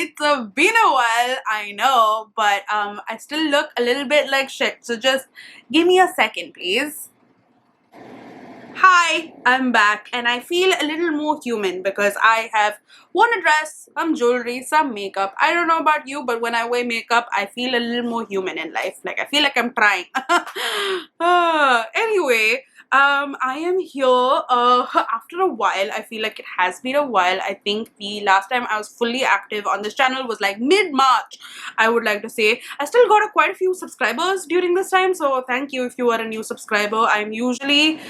It's been a while, I know, but I still look a little bit like shit, so just give me a second, please. Hi, I'm back and I feel a little more human because I have worn a dress, some jewelry, some makeup. I don't know about you, but when I wear makeup, I feel a little more human in life. Like I feel like I'm trying. Anyway, I am here after a while. I feel like it has been a while. I think the last time I was fully active on this channel was like mid-March, I would like to say. I still got quite a few subscribers during this time, so thank you if you are a new subscriber. I'm usually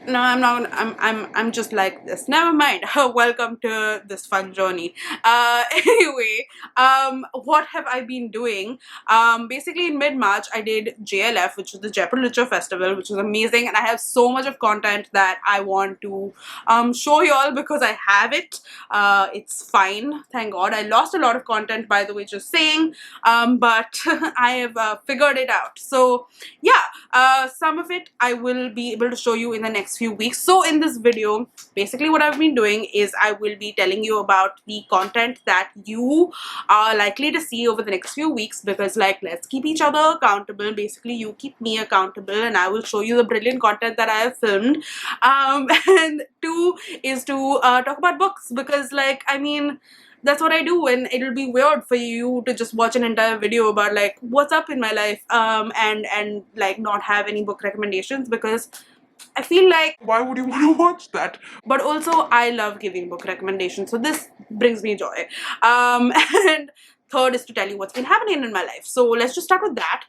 no, I'm not. I'm just like this. Never mind. Welcome to this fun journey. Anyway, what have I been doing? Basically in mid-March, I did JLF, which is the Jaipur Literature Festival, which was amazing, and I have so much of content that I want to show you all because I have it. It's fine, thank God. I lost a lot of content, by the way, just saying, but I have figured it out. So yeah, some of it I will be able to show you in the next few weeks. So in this video, basically what I've been doing is I will be telling you about the content that you are likely to see over the next few weeks, because like, let's keep each other accountable. Basically you keep me accountable and I will show you the brilliant content that I have filmed. And two is to talk about books, because like, I mean, that's what I do, and it'll be weird for you to just watch an entire video about like what's up in my life and like not have any book recommendations, because I feel like why would you want to watch that? But also I love giving book recommendations, so this brings me joy. And third is to tell you what's been happening in my life. So let's just start with that.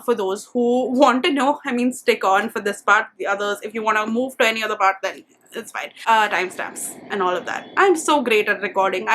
For those who want to know, I mean, stick on for this part. The others, if you want to move to any other part, then it's fine. Timestamps and all of that. I'm so great at recording.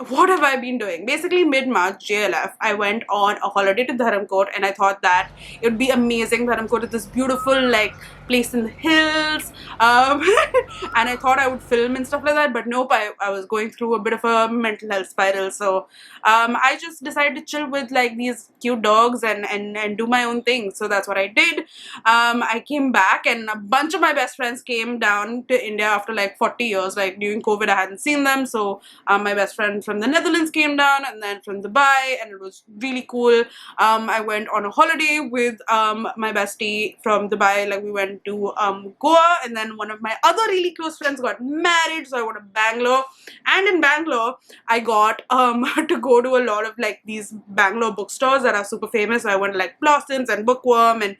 What have I been doing? Basically mid-March, JLF, I went on a holiday to Dharamkot, and I thought that it would be amazing. Dharamkot is this beautiful like place in the hills, and I thought I would film and stuff like that, but nope, I was going through a bit of a mental health spiral. So I just decided to chill with like these cute dogs and do my own thing. So that's what I did. I came back and a bunch of my best friends came down to India after like 40 years. Like during COVID I hadn't seen them, so my best friend from the Netherlands came down, and then from Dubai, and it was really cool. I went on a holiday with my bestie from Dubai. Like we went to Goa, and then one of my other really close friends got married, so I went to Bangalore, and in Bangalore I got to go to a lot of like these Bangalore bookstores that are super famous. I went to like Blossoms and Bookworm and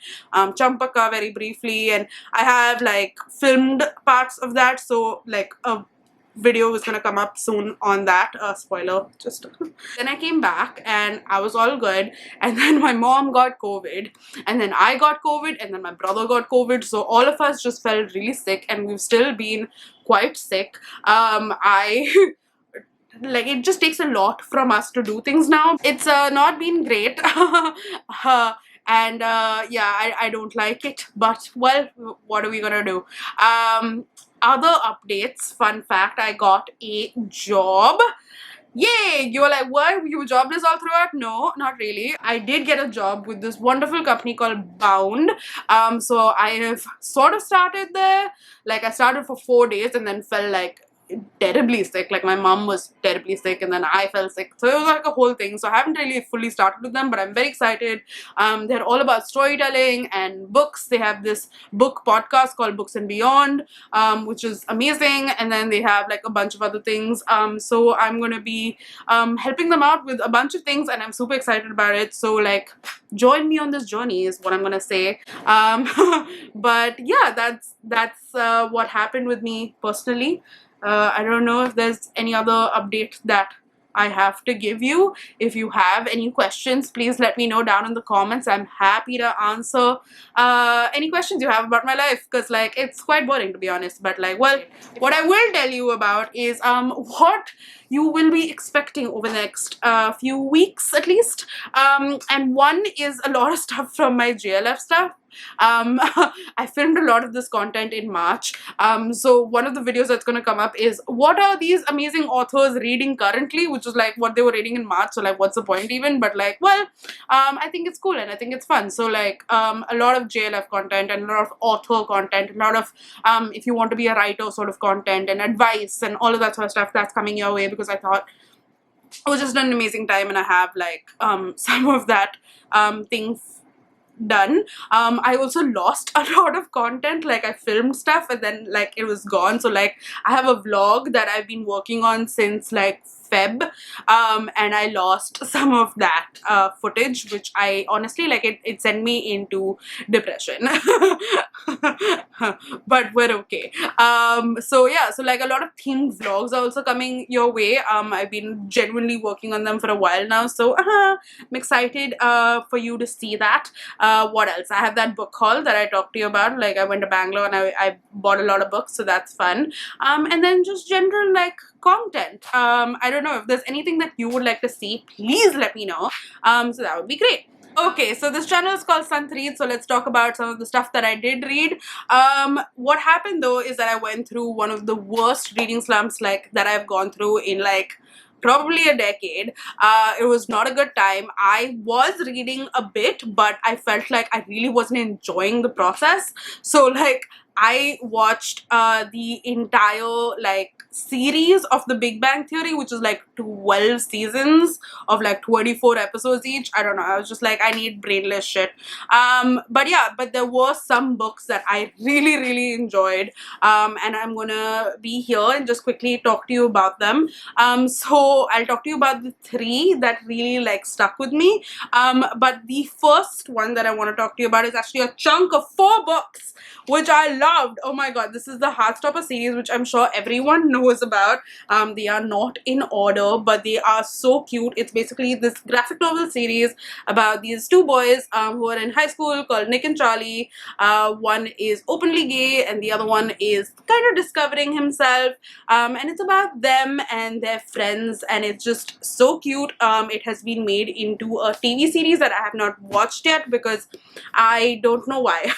Champaka very briefly, and I have like filmed parts of that, so like a video is gonna come up soon on that. Spoiler, just then I came back and I was all good, and then my mom got COVID, and then I got COVID, and then my brother got COVID, so all of us just felt really sick, and we've still been quite sick. I like, it just takes a lot from us to do things now. It's not been great. And yeah, I don't like it, but well, what are we gonna do? Other updates, fun fact, I got a job. Yay! You were like, what? You were jobless all throughout? No, not really. I did get a job with this wonderful company called Bound. So I have sort of started there. Like I started for 4 days and then felt like terribly sick. Like my mom was terribly sick, and then I fell sick, so it was like a whole thing. So I haven't really fully started with them, but I'm very excited. They're all about storytelling and books. They have this book podcast called Books and Beyond, which is amazing, and then they have like a bunch of other things. So I'm gonna be helping them out with a bunch of things, and I'm super excited about it. So like, join me on this journey is what I'm gonna say. But yeah, that's what happened with me personally. I don't know if there's any other update that I have to give you. If you have any questions, please let me know down in the comments. I'm happy to answer any questions you have about my life, because like, it's quite boring to be honest. But like, well, what I will tell you about is what you will be expecting over the next few weeks at least. And one is a lot of stuff from my JLF stuff. I filmed a lot of this content in March. So one of the videos that's going to come up is what are these amazing authors reading currently, which is like what they were reading in March. So like, what's the point even? But like, well, I think it's cool and I think it's fun. So like, a lot of JLF content and a lot of author content, a lot of if you want to be a writer sort of content and advice and all of that sort of stuff that's coming your way, because I thought it was just an amazing time, and I have like some of that things done. I also lost a lot of content, like I filmed stuff and then like it was gone. So like I have a vlog that I've been working on since like Feb, and I lost some of that footage, which I honestly like it sent me into depression. But we're okay. So yeah, so like a lot of themed vlogs are also coming your way. I've been genuinely working on them for a while now, so I'm excited for you to see that. What else? I have that book haul that I talked to you about. Like I went to Bangalore and I bought a lot of books, so that's fun. And then just general like content. I don't know if there's anything that you would like to see, please let me know. So that would be great. Okay, so this channel is called Read, so let's talk about some of the stuff that I did read. What happened though is that I went through one of the worst reading slumps like that I've gone through in like probably a decade. It was not a good time. I was reading a bit, but I felt like I really wasn't enjoying the process. So like I watched the entire like series of The Big Bang Theory, which is like 12 seasons of like 24 episodes each. I don't know, I was just like, I need brainless shit. But yeah, but there were some books that I really enjoyed, and I'm gonna be here and just quickly talk to you about them. So I'll talk to you about the 3 that really like stuck with me. But the first one that I want to talk to you about is actually a chunk of 4 books which I loved. Oh my god, this is the Heartstopper series, which I'm sure everyone knows about. They are not in order, but they are so cute. It's basically this graphic novel series about these 2 boys who are in high school called Nick and Charlie. One is openly gay and the other one is kind of discovering himself, and it's about them and their friends, and it's just so cute. It has been made into a TV series that I have not watched yet because I don't know why,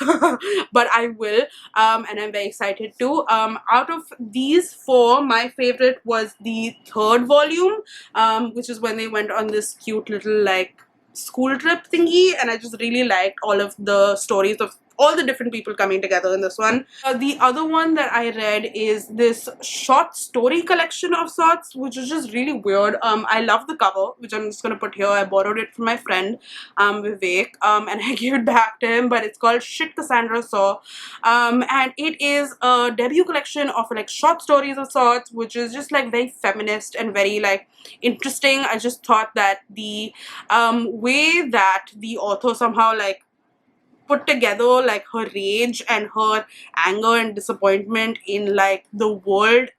but I will, and I'm very excited too. Out of these 4, my favorite was the 3rd volume, which is when they went on this cute little like school trip thingy, and I just really liked all of the stories of all the different people coming together in this one. The other one that I read is this short story collection of sorts, which is just really weird. I love the cover, which I'm just gonna put here. I borrowed it from my friend Vivek, and I gave it back to him, but it's called Shit Cassandra Saw, and it is a debut collection of like short stories of sorts, which is just like very feminist and very like interesting. I just thought that the way that the author somehow like put together like her rage and her anger and disappointment in like the world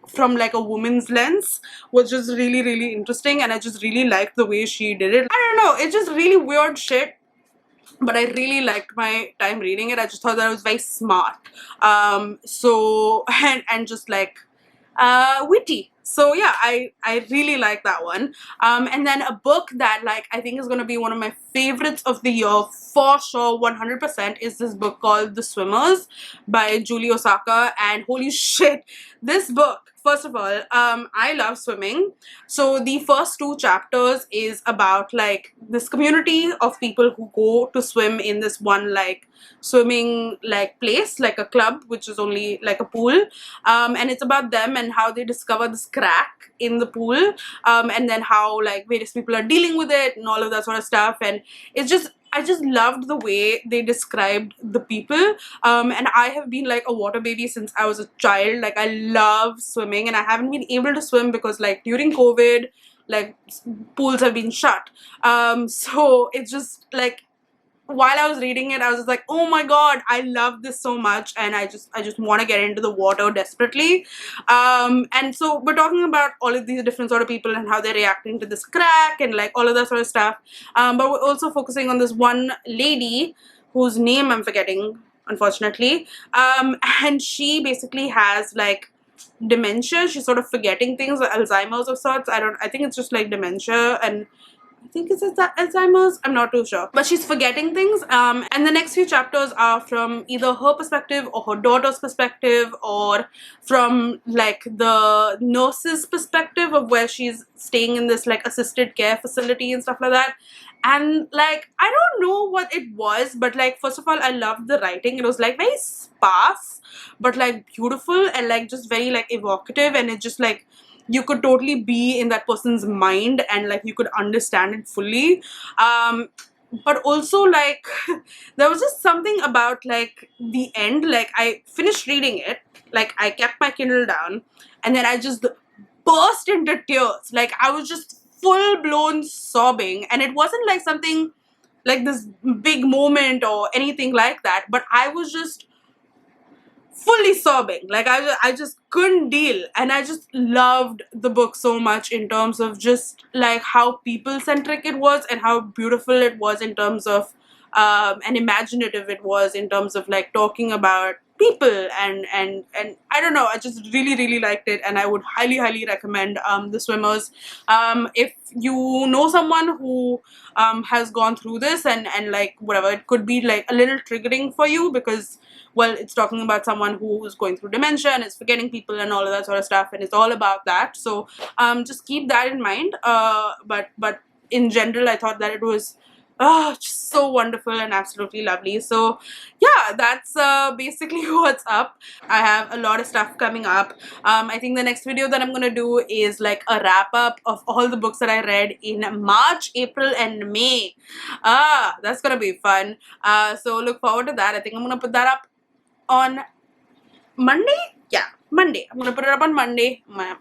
from like a woman's lens was just really interesting, and I just really liked the way she did it. I don't know, it's just really weird shit, but I really liked my time reading it. I just thought that it was very smart, so and just like witty. So yeah, I really like that one. And then a book that like I think is going to be one of my favorites of the year for sure, 100%, is this book called The Swimmers by Julie Osaka. And holy shit, this book, first of all, I love swimming. So the first 2 chapters is about like this community of people who go to swim in this one like swimming like place, like a club, which is only like a pool, and it's about them and how they discover this crack in the pool, and then how like various people are dealing with it and all of that sort of stuff. And it's just, I just loved the way they described the people, and I have been like a water baby since I was a child. Like I love swimming, and I haven't been able to swim because like during COVID like pools have been shut, so it's just like while I was reading it, I was just like, oh my god, I love this so much, and I just want to get into the water desperately. And so we're talking about all of these different sort of people and how they're reacting to this crack and like all of that sort of stuff. But we're also focusing on this one lady whose name I'm forgetting, unfortunately. And she basically has like dementia. She's sort of forgetting things, like Alzheimer's of sorts. I think it's just like dementia, and I think it's Alzheimer's, I'm not too sure. But she's forgetting things, and the next few chapters are from either her perspective or her daughter's perspective, or from like the nurse's perspective of where she's staying in this like assisted care facility and stuff like that. And like, I don't know what it was, but like, first of all, I loved the writing. It was like very sparse, but like beautiful, and like just very like evocative, and it just like you could totally be in that person's mind and like you could understand it fully. But also like there was just something about like the end. Like I finished reading it, like I kept my Kindle down, and then I just burst into tears. Like I was just full blown sobbing, and it wasn't like something like this big moment or anything like that, but I was just fully sobbing. Like I just couldn't deal, and I just loved the book so much in terms of just like how people centric it was and how beautiful it was in terms of and imaginative it was in terms of like talking about people and I don't know, I just really liked it, and I would highly recommend The Swimmers. If you know someone who has gone through this and like whatever, it could be like a little triggering for you because well, it's talking about someone who's going through dementia and is forgetting people and all of that sort of stuff, and it's all about that. So just keep that in mind. But in general, I thought that it was just so wonderful and absolutely lovely. So yeah, that's basically what's up. I have a lot of stuff coming up. I think the next video that I'm gonna do is like a wrap up of all the books that I read in March, April, and May. That's gonna be fun. So look forward to that. I think I'm gonna put that up on Monday? Yeah, Monday. I'm gonna put it up on Monday. I'm gonna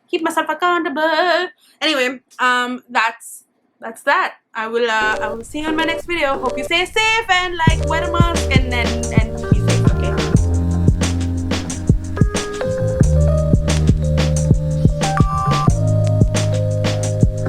keep myself accountable. Anyway, that's that. I will see you in my next video. Hope you stay safe and like wear a mask and